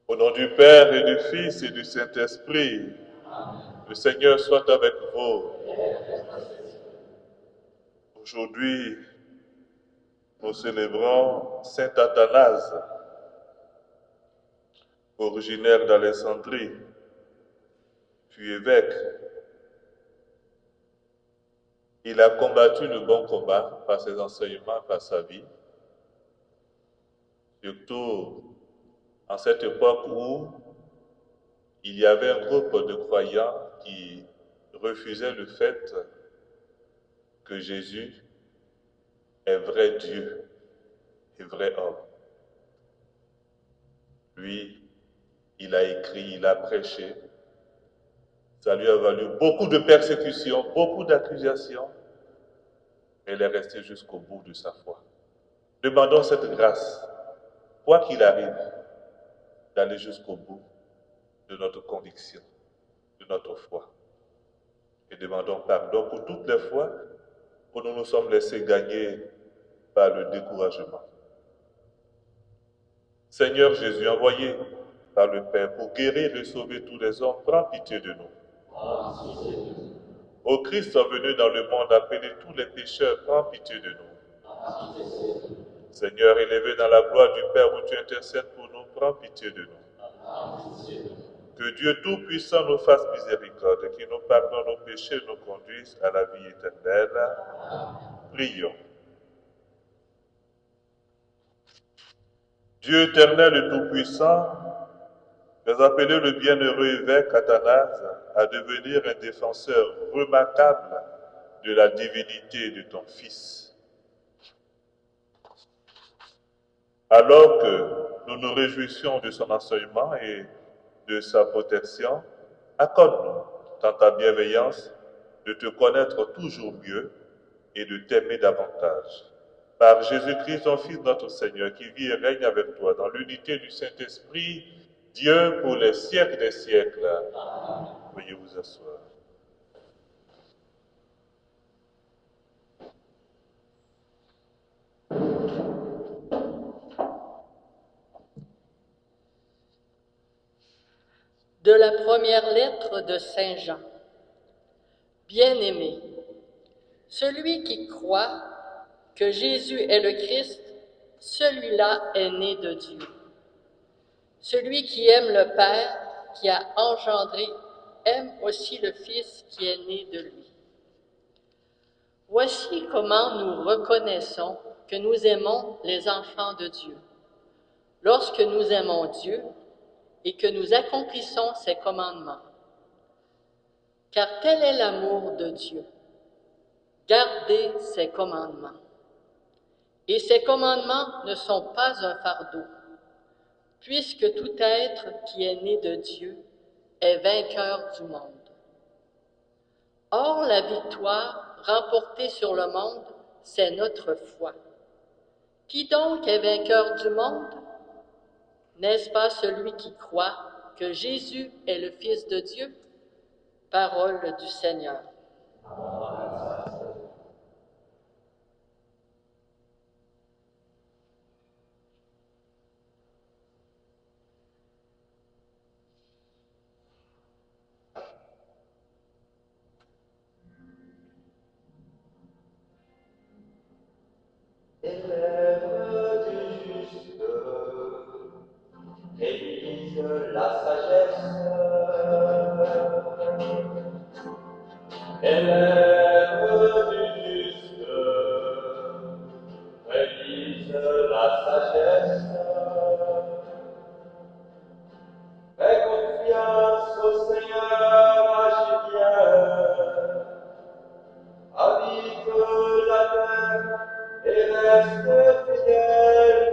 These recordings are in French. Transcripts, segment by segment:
Au nom du Père et du Fils et du Saint-Esprit, le Seigneur soit avec vous. Aujourd'hui, nous célébrons Saint Athanase, originaire d'Alexandrie, puis évêque. Il a combattu le bon combat par ses enseignements, par sa vie, surtout en cette époque où il y avait un groupe de croyants qui refusaient le fait que Jésus est vrai Dieu et vrai homme. Lui, il a écrit, il a prêché. Ça lui a valu beaucoup de persécutions, beaucoup d'accusations. Mais il est resté jusqu'au bout de sa foi. Demandons cette grâce, quoi qu'il arrive, d'aller jusqu'au bout de notre conviction, de notre foi. Et demandons pardon pour toutes les fois où nous nous sommes laissés gagner par le découragement. Seigneur Jésus, envoyé par le Père pour guérir et sauver tous les hommes, prends pitié de nous. Ô Christ venu dans le monde appeler tous les pécheurs, prends pitié de nous. Seigneur, élevé dans la gloire du Père où tu intercèdes pour nous, prends pitié de nous. Que Dieu Tout-Puissant nous fasse miséricorde et qu'il nous pardonne nos péchés et nous conduise à la vie éternelle. Prions. Dieu éternel et Tout-Puissant, tu as appelé le bienheureux évêque Athanase à devenir un défenseur remarquable de la divinité de ton Fils. Alors que nous nous réjouissions de son enseignement et de sa protection, accorde-nous, dans ta bienveillance, de te connaître toujours mieux et de t'aimer davantage. Par Jésus-Christ, ton Fils, notre Seigneur, qui vit et règne avec toi dans l'unité du Saint-Esprit, Dieu pour les siècles des siècles. Veuillez vous asseoir. De la première lettre de Saint Jean. Bien-aimé, celui qui croit que Jésus est le Christ, celui-là est né de Dieu. Celui qui aime le Père, qui a engendré, aime aussi le Fils qui est né de lui. Voici comment nous reconnaissons que nous aimons les enfants de Dieu. Lorsque nous aimons Dieu et que nous accomplissons ses commandements. Car tel est l'amour de Dieu, garder ses commandements. Et ses commandements ne sont pas un fardeau, puisque tout être qui est né de Dieu est vainqueur du monde. Or, la victoire remportée sur le monde, c'est notre foi. Qui donc est vainqueur du monde? N'est-ce pas celui qui croit que Jésus est le Fils de Dieu? Parole du Seigneur. Élève du juste, révise la sagesse. Élève du juste, révise la sagesse. Fais confiance au Seigneur, agis bien. Habite la terre et reste fidèle.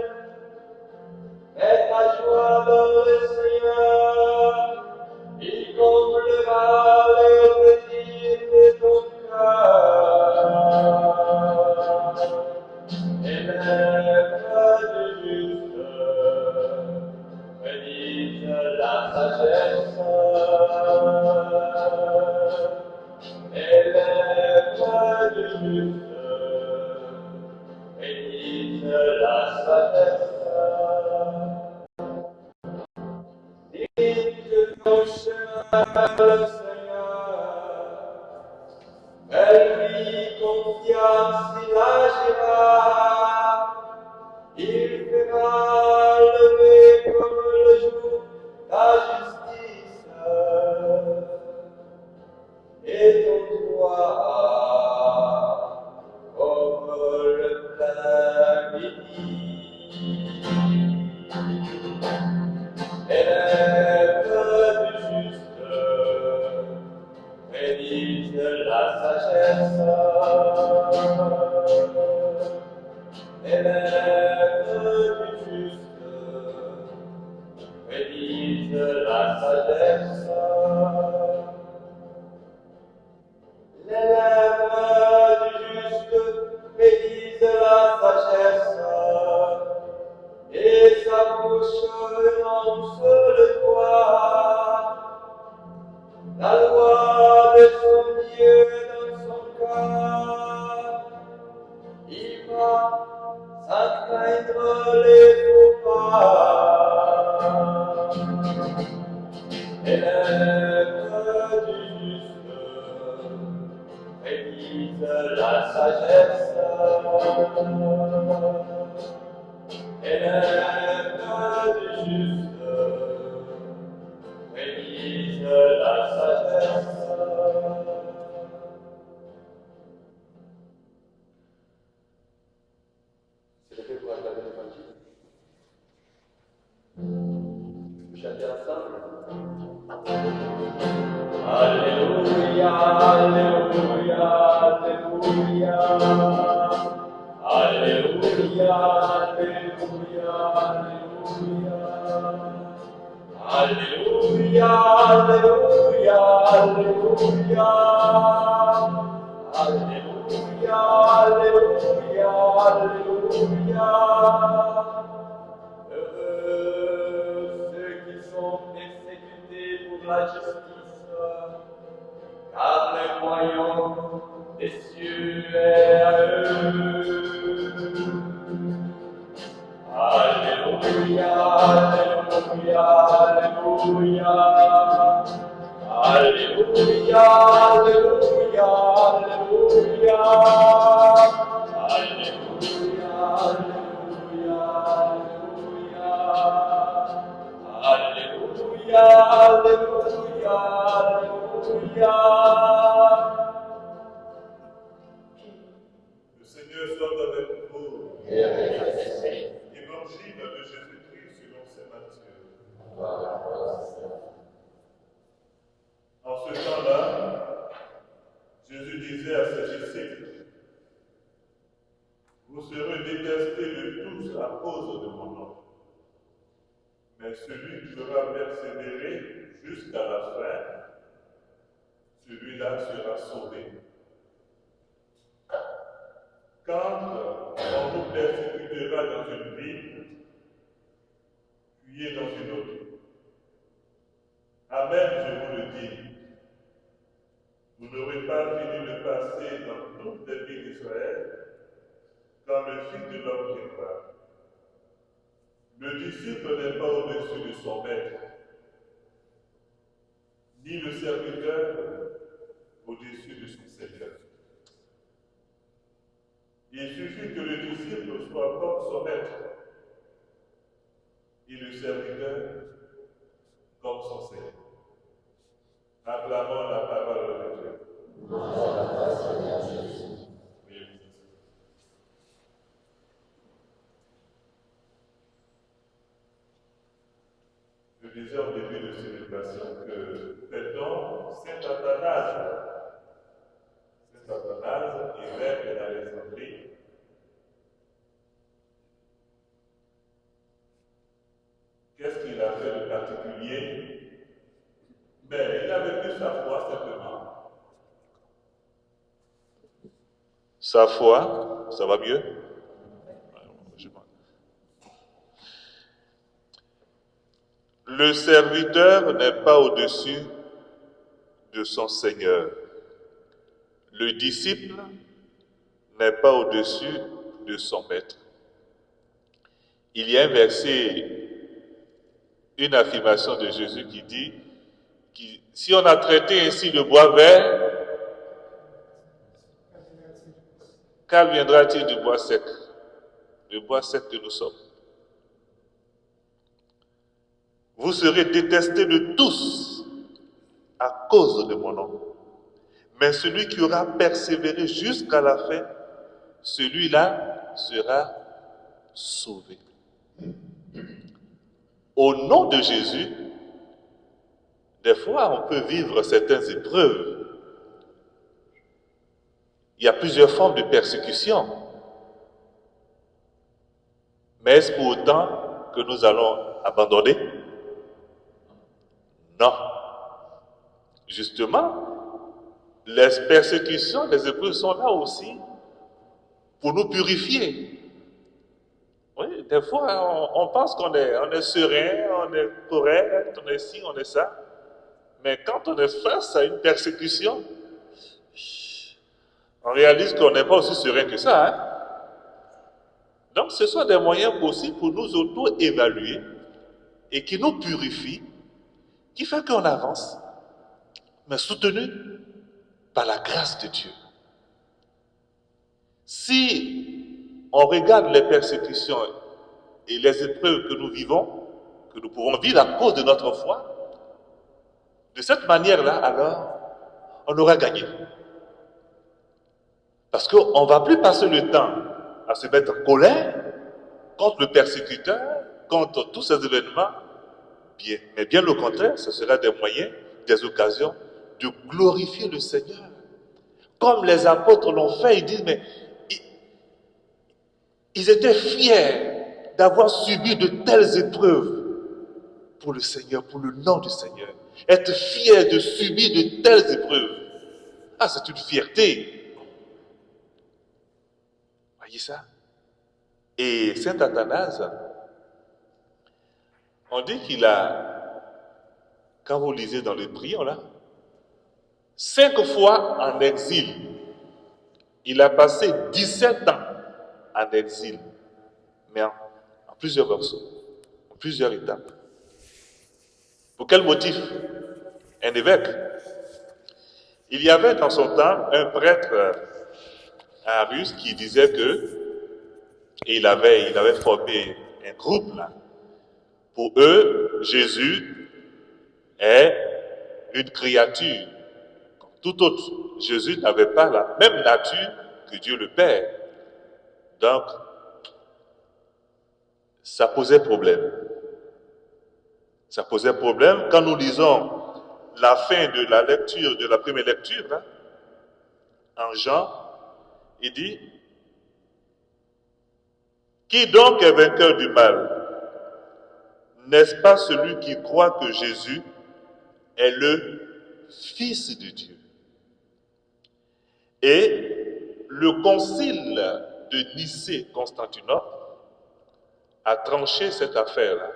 Mets ta joie dans le Seigneur, il comblera les désirs de ton cœur. Élève du juste, bénisse la sagesse. Élève du juste, bénisse la sagesse. le Seigneur. Elle lui confiance, il agira. Il fera lever comme le jour ta justice et ton droit comme le plein midi. Élève du juste, médite la sagesse. Élève du juste, médite la sagesse. L'élève du juste médite la sagesse, et sa bouche énonce le droit. La loi de son Dieu dans son cœur, il va sans craindre les faux pas. Élève du juste, médite la sagesse. Élève du juste, médite la sagesse. C'est le fait pour acclamer l'évangile. Vous chantez ensemble. Alléluia, Alléluia, Alléluia. Alléluia, Alléluia, Alléluia. Alléluia, Alléluia, Alléluia. Alléluia, Alléluia, Alléluia. Heureux ceux qui sont persécutés pour la justice, car le royaume des cieux est à eux. Alléluia, Alléluia, Alléluia. Alléluia, Alléluia, Alléluia. Alléluia, Alléluia, Alléluia. Alléluia, Alléluia, Alléluia. Le Seigneur soit avec vous. Et avec votre esprit. Évangile de Jésus-Christ selon saint Matthieu. En ce temps-là, Jésus disait à ses disciples, vous serez détestés de tous à cause de mon nom. Mais celui qui aura persévéré jusqu'à la fin, celui-là sera sauvé. Quand on vous persécutera dans une ville, fuyez dans une autre. Amen, je vous le dis. Vous n'aurez pas fini de passer dans toutes les villes d'Israël quand le Fils de l'homme viendra. Le disciple n'est pas au-dessus de son maître, ni le serviteur au-dessus de son Seigneur. Il suffit que le disciple soit comme son maître et le serviteur comme son Seigneur. Acclamons la parole de Dieu. Je disais au début de célébration que fêtons Saint Athanase. Saint Athanase, évêque d'Alexandrie. Qu'est-ce qu'il a fait de particulier? Mais il a vécu sa foi simplement. Sa foi, ça va mieux? Le serviteur n'est pas au-dessus de son Seigneur. Le disciple n'est pas au-dessus de son maître. Il y a un verset, une affirmation de Jésus qui dit si on a traité ainsi le bois vert, qu'adviendra-t-il du bois sec? Le bois sec que nous sommes. Vous serez détestés de tous à cause de mon nom. Mais celui qui aura persévéré jusqu'à la fin, celui-là sera sauvé. Au nom de Jésus, des fois on peut vivre certaines épreuves. Il y a plusieurs formes de persécution. Mais est-ce pour autant que nous allons abandonner? Non. Justement, les persécutions, les épreuves sont là aussi pour nous purifier. Oui, des fois, on pense qu'on est serein, on est correct, on est ci, on est ça. Mais quand on est face à une persécution, on réalise qu'on n'est pas aussi serein que ça. Hein? Donc, ce sont des moyens aussi pour nous auto-évaluer et qui nous purifient, qui fait qu'on avance, mais soutenu par la grâce de Dieu. Si on regarde les persécutions et les épreuves que nous vivons, que nous pouvons vivre à cause de notre foi, de cette manière-là, alors, on aura gagné. Parce qu'on ne va plus passer le temps à se mettre en colère contre le persécuteur, contre tous ces événements, bien, mais bien au contraire, ce sera des moyens, des occasions de glorifier le Seigneur. Comme les apôtres l'ont fait, ils disent, mais ils étaient fiers d'avoir subi de telles épreuves pour le Seigneur, pour le nom du Seigneur. Être fier de subir de telles épreuves, ah, c'est une fierté. Voyez ça? Et saint Athanase, on dit qu'il a, quand vous lisez dans les prières là, 5 fois en exil. Il a passé 17 ans en exil, mais en plusieurs morceaux, en plusieurs étapes. Pour quel motif? Un évêque. Il y avait dans son temps un prêtre à Arus qui disait que, et il avait formé un groupe là. Pour eux, Jésus est une créature. Comme tout autre, Jésus n'avait pas la même nature que Dieu le Père. Donc, ça posait problème. Ça posait problème quand nous lisons la fin de la lecture, de la première lecture, là, en Jean, il dit, qui donc est vainqueur du mal? N'est-ce pas celui qui croit que Jésus est le Fils de Dieu? Et le concile de Nicée-Constantinople a tranché cette affaire-là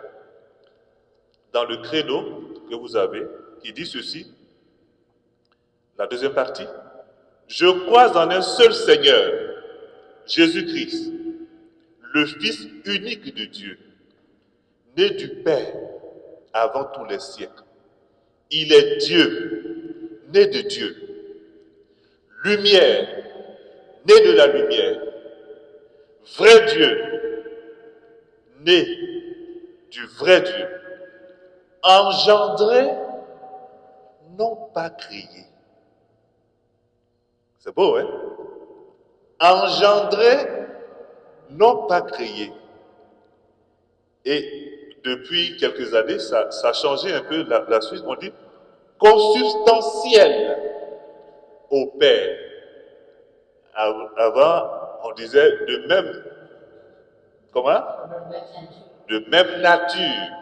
dans le credo que vous avez, qui dit ceci, la deuxième partie, je crois en un seul Seigneur, Jésus-Christ, le Fils unique de Dieu, né du Père avant tous les siècles. Il est Dieu, né de Dieu, lumière, né de la lumière, vrai Dieu, né du vrai Dieu, engendré, non pas créé. C'est beau, hein? Engendré, non pas créé. Et depuis quelques années, ça a changé un peu la suite. On dit consubstantiel au Père. Avant, on disait de même. Comment? De même nature.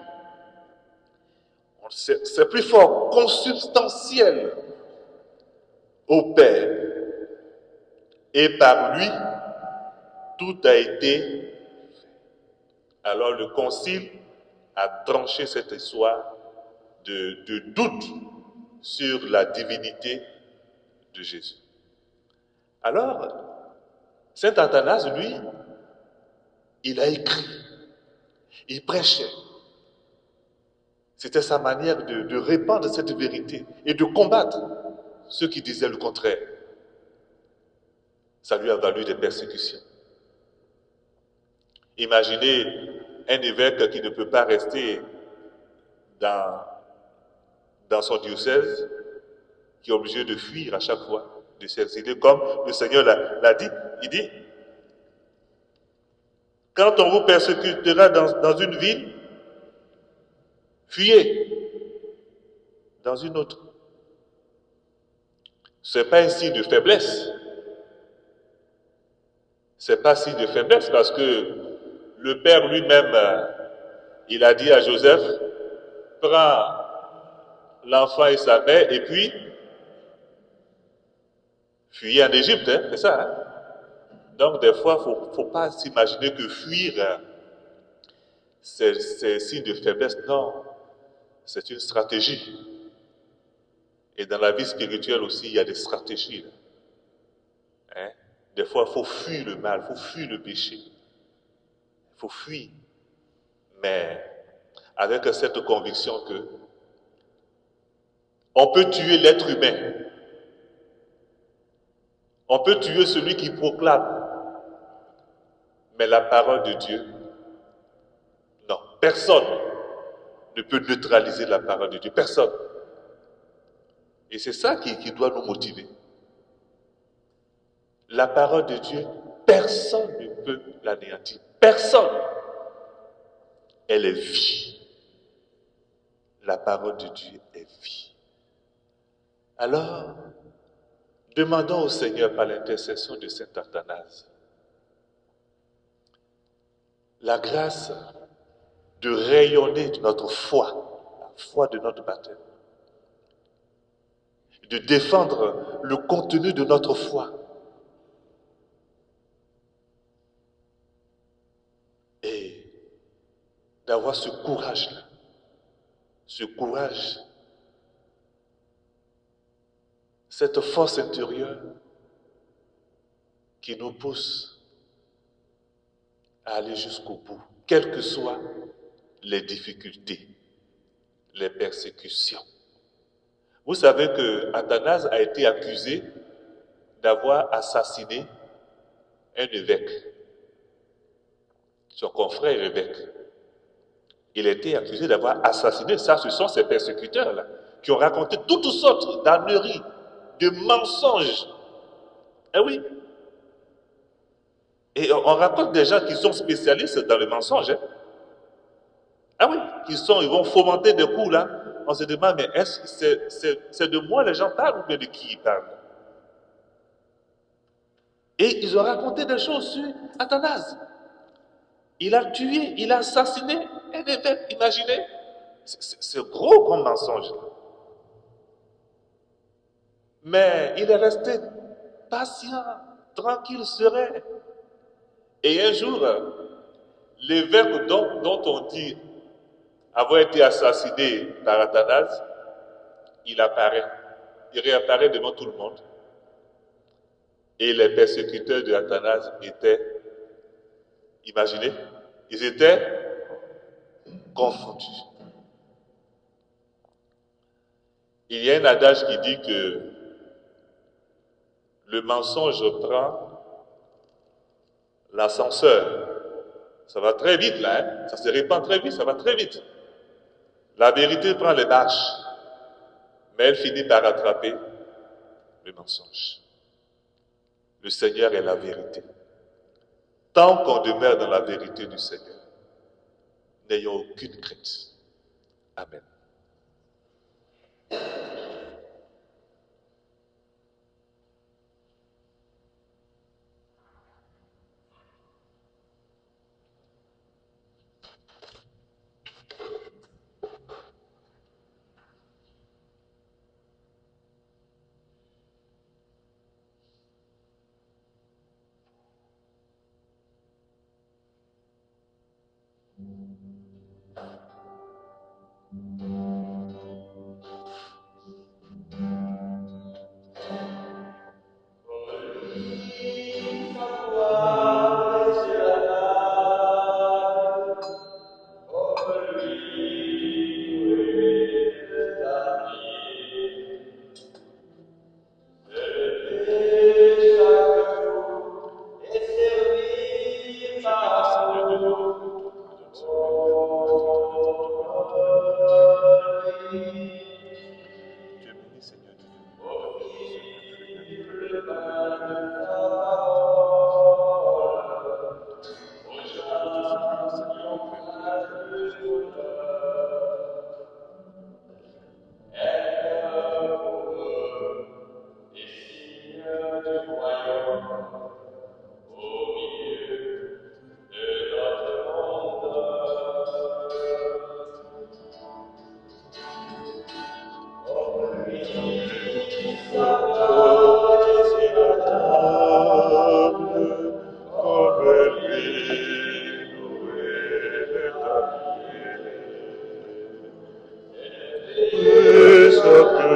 C'est plus fort. Consubstantiel au Père. Et par lui, tout a été fait. Alors le concile a tranché cette histoire de doute sur la divinité de Jésus. Alors, saint Athanase, lui, il a écrit, il prêchait. C'était sa manière de répandre cette vérité et de combattre ceux qui disaient le contraire. Ça lui a valu des persécutions. Imaginez un évêque qui ne peut pas rester dans son diocèse, qui est obligé de fuir à chaque fois, de s'exiler, comme le Seigneur l'a dit. Il dit, quand on vous persécutera dans une ville, fuyez dans une autre. Ce n'est pas un signe de faiblesse. Ce n'est pas un signe de faiblesse parce que le Père lui-même, il a dit à Joseph, prends l'enfant et sa mère et puis fuyez en Égypte, hein, c'est ça. Hein? Donc des fois, il ne faut pas s'imaginer que fuir, c'est signe de faiblesse. Non, c'est une stratégie. Et dans la vie spirituelle aussi, il y a des stratégies. Hein? Des fois, il faut fuir le mal, il faut fuir le péché. Il faut fuir. Mais avec cette conviction que on peut tuer l'être humain. On peut tuer celui qui proclame. Mais la parole de Dieu, non, personne ne peut neutraliser la parole de Dieu. Personne. Et c'est ça qui doit nous motiver. La parole de Dieu, personne ne peut l'anéantir. Personne. Elle est vie. La parole de Dieu est vie. Alors, demandons au Seigneur par l'intercession de saint Athanase la grâce de rayonner de notre foi, la foi de notre baptême, de défendre le contenu de notre foi et d'avoir ce courage-là, ce courage, cette force intérieure qui nous pousse à aller jusqu'au bout, quelles que soient les difficultés, les persécutions. Vous savez que Athanase a été accusé d'avoir assassiné un évêque, son confrère évêque. Il a été accusé d'avoir assassiné, ça ce sont ces persécuteurs-là, qui ont raconté toutes sortes d'âneries, de mensonges. Eh oui. Et on raconte des gens qui sont spécialistes dans le mensonge. Hein? Ah oui, ils vont fomenter des coups là. On se demande, mais est-ce que c'est de moi les gens parlent ou bien de qui ils parlent? Et ils ont raconté des choses sur Athanase. Il a tué, il a assassiné un évêque, imaginez. C'est gros comme mensonge. Mais il est resté patient, tranquille, serein. Et un jour, l'évêque dont on dit avoir été assassiné par Athanase, il réapparaît devant tout le monde. Et les persécuteurs de Athanase étaient, imaginez, ils étaient confondus. Il y a un adage qui dit que le mensonge prend l'ascenseur. Ça va très vite là, hein? Ça se répand très vite, ça va très vite. La vérité prend les marches, mais elle finit par attraper le mensonge. Le Seigneur est la vérité. Tant qu'on demeure dans la vérité du Seigneur, n'ayons aucune crainte. Amen.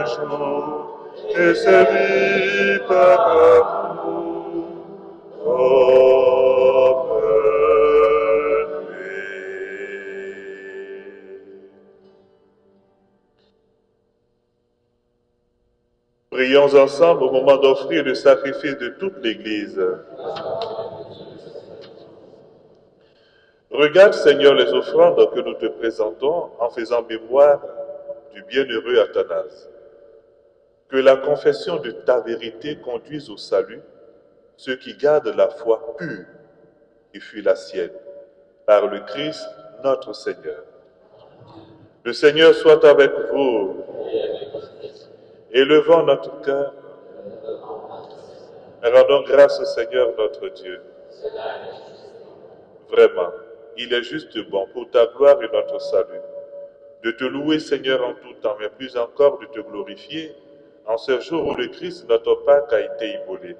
jour et servi par amour. Prions ensemble au moment d'offrir le sacrifice de toute l'Église. Regarde, Seigneur, les offrandes que nous te présentons en faisant mémoire du bienheureux Athanase. Que la confession de ta vérité conduise au salut ceux qui gardent la foi pure qui fut la sienne, par le Christ notre Seigneur. Le Seigneur soit avec vous. Élevons notre cœur. Rendons grâce au Seigneur notre Dieu. Vraiment, il est juste bon pour ta gloire et notre salut, de te louer, Seigneur, en tout temps, mais plus encore de te glorifier en ce jour où le Christ, notre Pâque, a été immolé.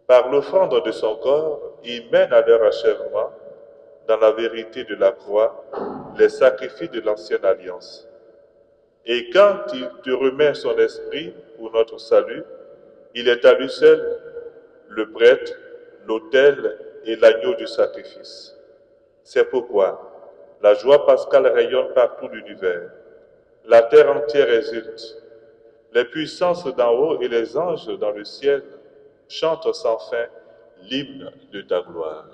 Par l'offrande de son corps, il mène à leur achèvement, dans la vérité de la croix, les sacrifices de l'ancienne alliance. Et quand il te remet son esprit pour notre salut, il est à lui seul le prêtre, l'autel et l'agneau du sacrifice. C'est pourquoi la joie pascale rayonne par tout l'univers. La terre entière exulte. Les puissances d'en haut et les anges dans le ciel chantent sans fin l'hymne de ta gloire.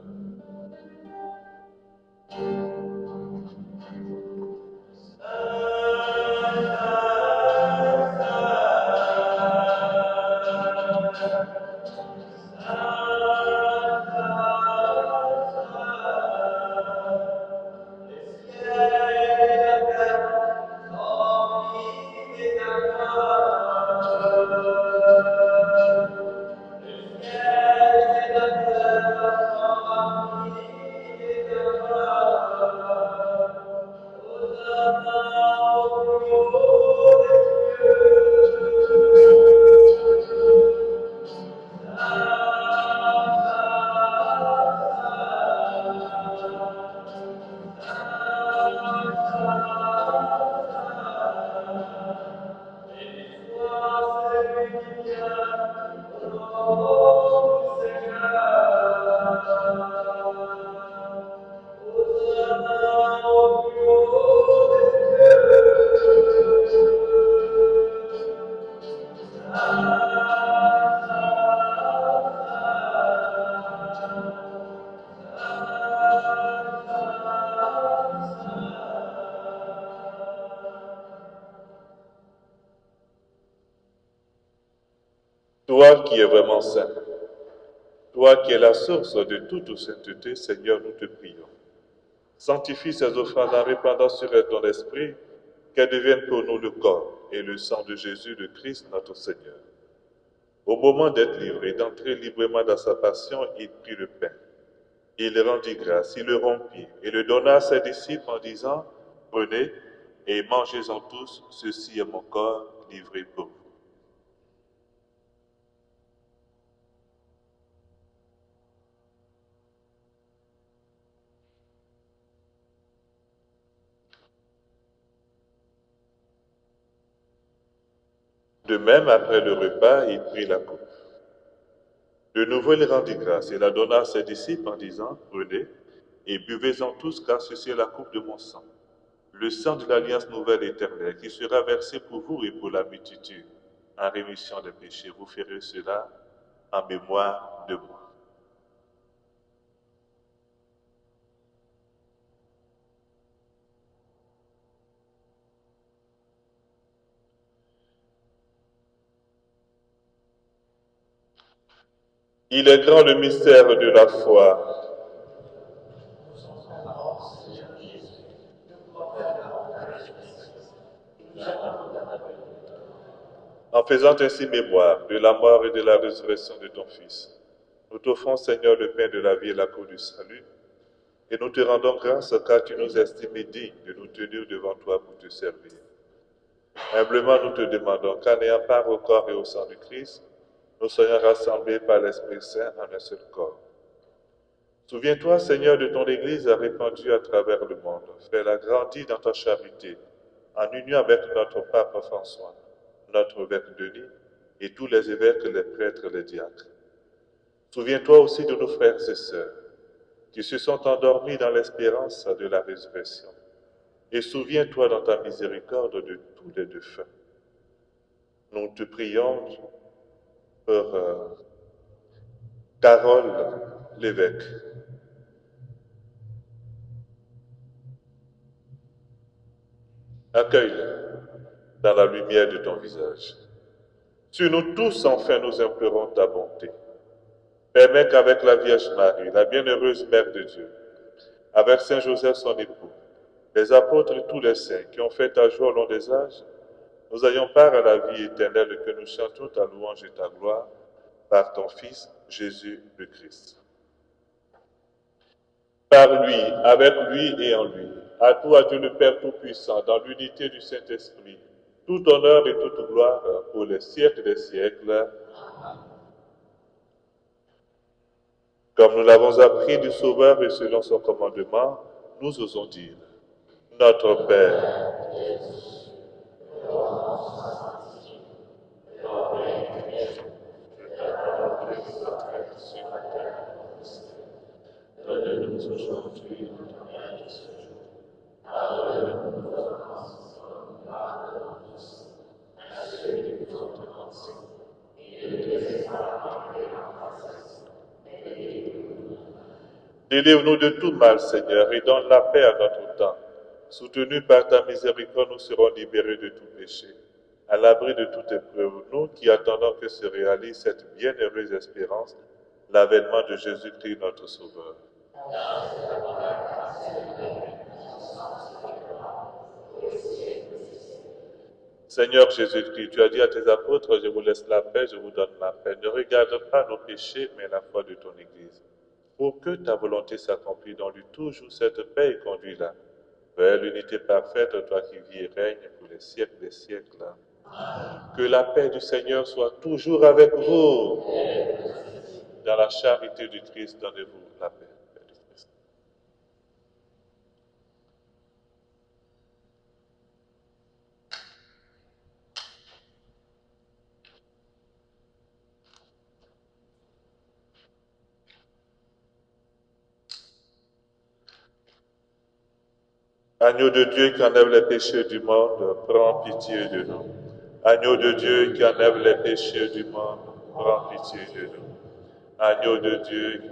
Toi qui es vraiment saint, toi qui es la source de toute sainteté, Seigneur, nous te prions. Sanctifie ces offrandes en répandant sur elles ton esprit, qu'elles deviennent pour nous le corps et le sang de Jésus, le Christ, notre Seigneur. Au moment d'être livré, d'entrer librement dans sa passion, il prit le pain. Il rendit grâce, il le rompit et le donna à ses disciples en disant, « Prenez et mangez-en tous, ceci est mon corps livré pour vous. » De même, après le repas, il prit la coupe. De nouveau, il rendit grâce et la donna à ses disciples en disant, « Prenez et buvez-en tous, car ceci est la coupe de mon sang, le sang de l'alliance nouvelle éternelle, qui sera versé pour vous et pour la multitude, en rémission des péchés. Vous ferez cela en mémoire de moi. » Il est grand le mystère de la foi. En faisant ainsi mémoire de la mort et de la résurrection de ton Fils, nous t'offrons, Seigneur, le pain de la vie et la coupe du salut, et nous te rendons grâce car tu nous estimes dignes de nous tenir devant toi pour te servir. Humblement, nous te demandons qu'en ayant part au corps et au sang du Christ, nous soyons rassemblés par l'Esprit Saint en un seul corps. Souviens-toi, Seigneur, de ton Église répandue à travers le monde. Fais-la grandir dans ta charité, en union avec notre Pape François, notre évêque Denis, et tous les évêques, les prêtres, les diacres. Souviens-toi aussi de nos frères et sœurs qui se sont endormis dans l'espérance de la résurrection. Et souviens-toi dans ta miséricorde de tous les défunts. Nous te prions pour Carole l'évêque. Accueille-le dans la lumière de ton visage. Sur nous tous, enfin, nous implorons ta bonté. Permets qu'avec la Vierge Marie, la bienheureuse Mère de Dieu, avec Saint Joseph son époux, les apôtres et tous les saints qui ont fait ta joie au long des âges, nous ayons part à la vie éternelle et que nous chantions ta louange et ta gloire par ton Fils, Jésus le Christ. Par lui, avec lui et en lui, à toi Dieu le Père Tout-Puissant, dans l'unité du Saint-Esprit, tout honneur et toute gloire pour les siècles des siècles. Comme nous l'avons appris du Sauveur et selon son commandement, nous osons dire, Notre Père, donne-nous aujourd'hui notre pain de ce jour. Pardonne-nous nos offenses, comme nous pardonnons tous à ceux qui nous ont offensés. Et ne nous laisse pas entrer en tentation, mais délivre-nous. Délivre-nous de tout mal, Seigneur, et donne la paix à notre temps. Soutenus par ta miséricorde, nous serons libérés de tout péché. À l'abri de toute épreuve, nous qui attendons que se réalise cette bienheureuse espérance, l'avènement de Jésus-Christ, notre Sauveur. Seigneur Jésus-Christ, tu as dit à tes apôtres, je vous laisse la paix, je vous donne la paix. Ne regarde pas nos péchés, mais la foi de ton Église. Pour que ta volonté s'accomplisse dans lui toujours cette paix et conduis-la vers l'unité parfaite, toi qui vis et règnes pour les siècles des siècles. Que la paix du Seigneur soit toujours avec vous. Dans la charité du Christ, donnez-vous la paix. Agneau de Dieu qui enlève les péchés du monde, prends pitié de nous. Agneau de Dieu qui enlève les péchés du monde, prends pitié de nous. Agneau de Dieu.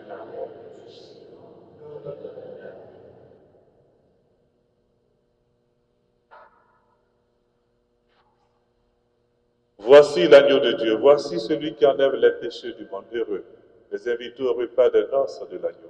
Voici l'agneau de Dieu, voici celui qui enlève les péchés du monde. Heureux, les invités au repas des noces de l'agneau.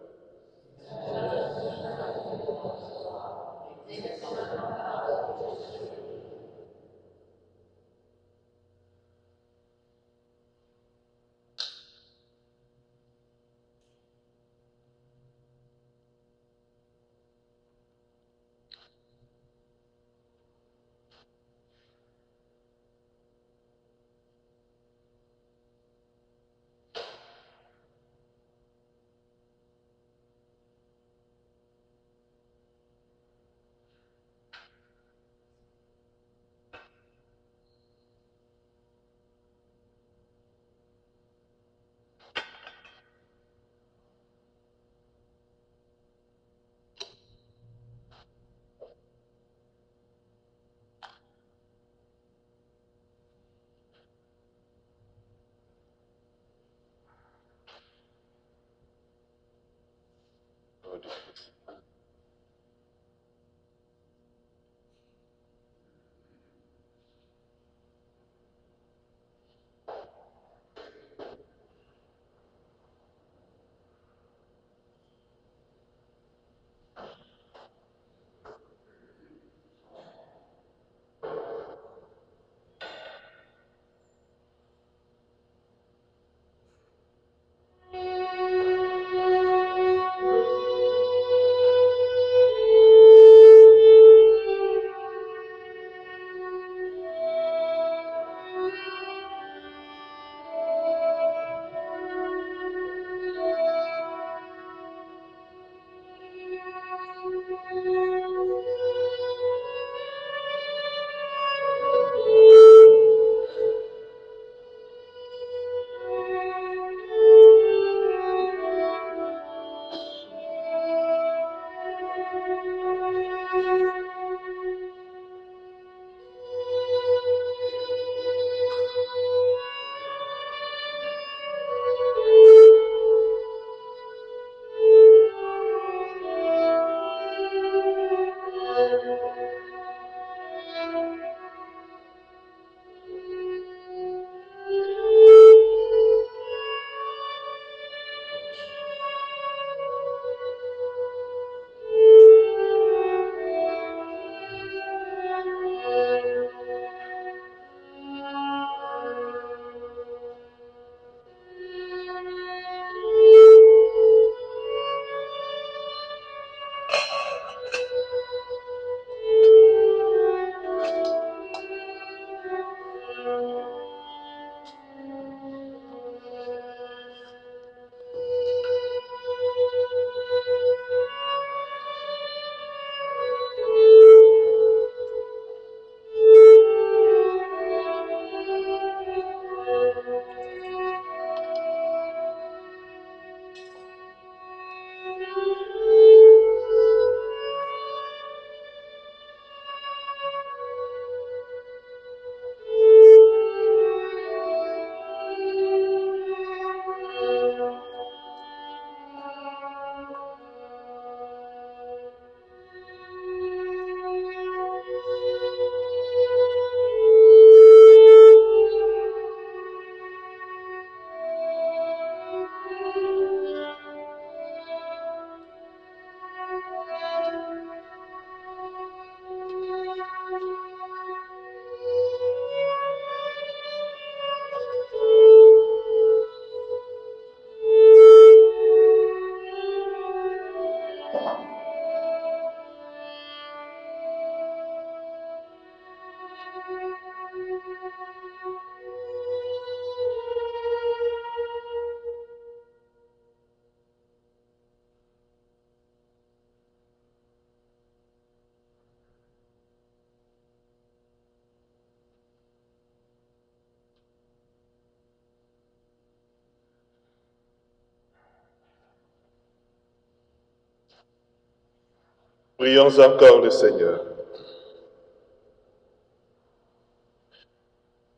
Prions encore le Seigneur.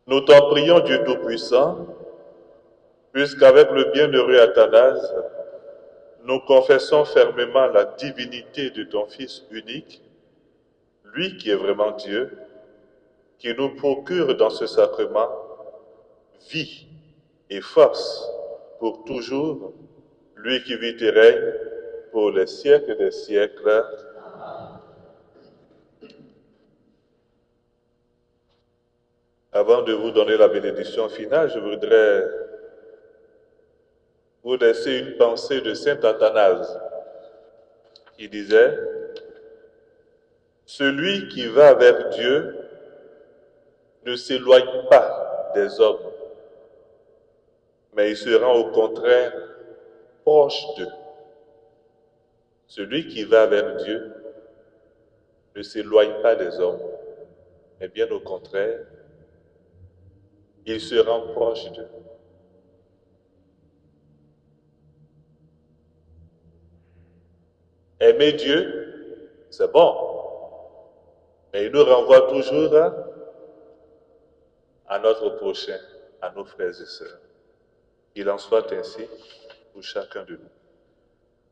Nous t'en prions, Dieu Tout-Puissant, puisqu'avec le bienheureux Athanase, nous confessons fermement la divinité de ton Fils unique, lui qui est vraiment Dieu, qui nous procure dans ce sacrement vie et force pour toujours, lui qui vit et règne pour les siècles des siècles. Avant de vous donner la bénédiction finale, je voudrais vous laisser une pensée de saint Athanase qui disait « Celui qui va vers Dieu ne s'éloigne pas des hommes, mais il se rend au contraire proche d'eux. Celui qui va vers Dieu ne s'éloigne pas des hommes, mais bien au contraire, il se rend proche d'eux. » Aimer Dieu, c'est bon, mais il nous renvoie toujours à notre prochain, à nos frères et sœurs. Qu'il en soit ainsi pour chacun de nous.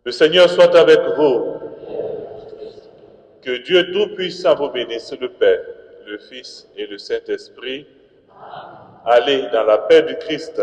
Le Seigneur soit avec vous. Que Dieu Tout-Puissant vous bénisse, le Père, le Fils et le Saint-Esprit. Allez dans la paix du Christ.